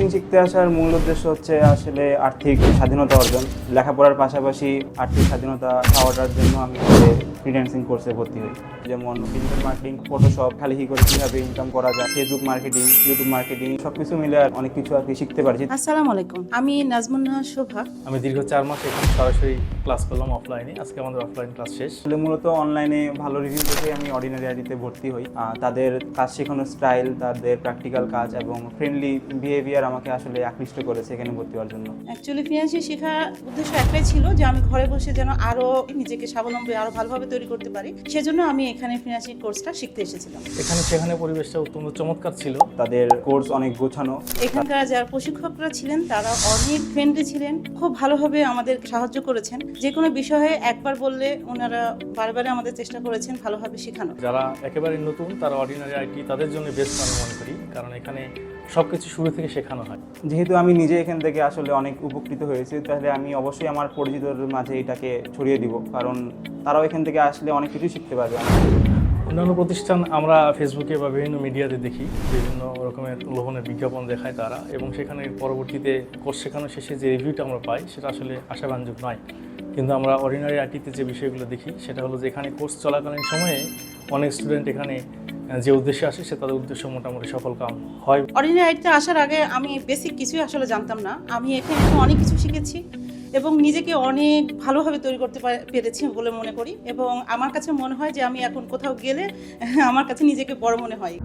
Freelancing শিখতে আসার মূল উদ্দেশ্য হচ্ছে আসলে আর্থিক স্বাধীনতা অর্জন। লেখাপড়ার পাশাপাশি আর্থিক স্বাধীনতা পাওয়ার জন্য আমি ফ্রিল্যান্সিং কোর্সে ভর্তি হই। যেমন ডিজিটাল মার্কেটিং, ফটোশপ, খালিহি করে কীভাবে ইনকাম করা যায়, ফেসবুক মার্কেটিং, ইউটিউব মার্কেটিং, সব কিছু মিলে অনেক কিছু আর কি শিখতে পারছি। আসসালামু আলাইকুম, আমি নাজমুন নাহার শোভা। আমি দীর্ঘ 4 মাস এখানে সরাসরি ক্লাস করলাম অফলাইনে। আজকে আমাদের অফলাইন ক্লাস শেষ। আসলে মূলত অনলাইনে ভালো রিভিউ দেখে আমি অর্ডিনারি আইডিতে ভর্তি হই। তাদের কাজ শেখানোর স্টাইল, তাদের প্র্যাকটিক্যাল কাজ এবং ফ্রেন্ডলি বিহেভিয়ার আমাকে আসলে আকৃষ্ট করেছে এখানে ভর্তি হওয়ার জন্য। অ্যাকচুয়ালি ফিনান্সিং শেখার উদ্দেশ্য একটাই ছিল যে আমি ঘরে বসে যেন আরও নিজেকে স্বাবলম্বী আরও ভালোভাবে তৈরি করতে পারি। সেজন্য আমি এখানে ফিনান্সিং কোর্সটা শিখতে এসেছিলাম। সেখানে পরিবেশটা অত্যন্ত চমৎকার ছিল। তাদের কোর্স অনেক গোছানো। এখানকার যারা প্রশিক্ষকরা ছিলেন তারা অনেক ফ্রেন্ডলি ছিলেন, খুব ভালোভাবে আমাদের সাহায্য করেছেন। যে কোনো বিষয়ে একবার বললে ওনারা বারবার আমাদের চেষ্টা করেছেন ভালোভাবে শেখানো। যারা একেবারে নতুন তারা অর্ডিনারি আইটি তাদের জন্য বেস্ট আমি মনে করি, কারণ এখানে সবকিছু শুরু থেকে শেখানো হয়। যেহেতু আমি নিজে এখান থেকে আসলে অনেক উপকৃত হয়েছি, তাহলে আমি অবশ্যই আমার পরিচিতদের মাঝে এটাকে ছড়িয়ে দিব, কারণ তারাও এখান থেকে আসলে অনেক কিছু শিখতে পারবে। অন্যান্য প্রতিষ্ঠান আমরা ফেসবুকে বা বিভিন্ন মিডিয়াতে দেখি, বিভিন্ন রকমের লোভনের বিজ্ঞাপন দেখায় তারা, এবং সেখানে পরবর্তীতে কোর্স শেখানো শেষে যে রিভিউটা আমরা পাই সেটা আসলে আশাব্যঞ্জক নয়। কিন্তু আমরা অর্ডিনারি আইটিতে যে বিষয়গুলো দেখি সেটা হলো যে এখানে কোর্স চলাকালীন সময়ে অনেক স্টুডেন্ট এখানে যে উদ্দেশ্যে আসে সে তাদের উদ্দেশ্য মোটামুটি সফল কাম হয়। অর্ডিনারি আইটিতে আসার আগে আমি বেসিক কিছুই আসলে জানতাম না। আমি এখানে অনেক কিছু শিখেছি এবং নিজেকে অনেক ভালোভাবে তৈরি করতে পেরেছি বলে মনে করি, এবং আমার কাছে মনে হয় যে আমি এখন কোথাও গেলে আমার কাছে নিজেকে বড় মনে হয়।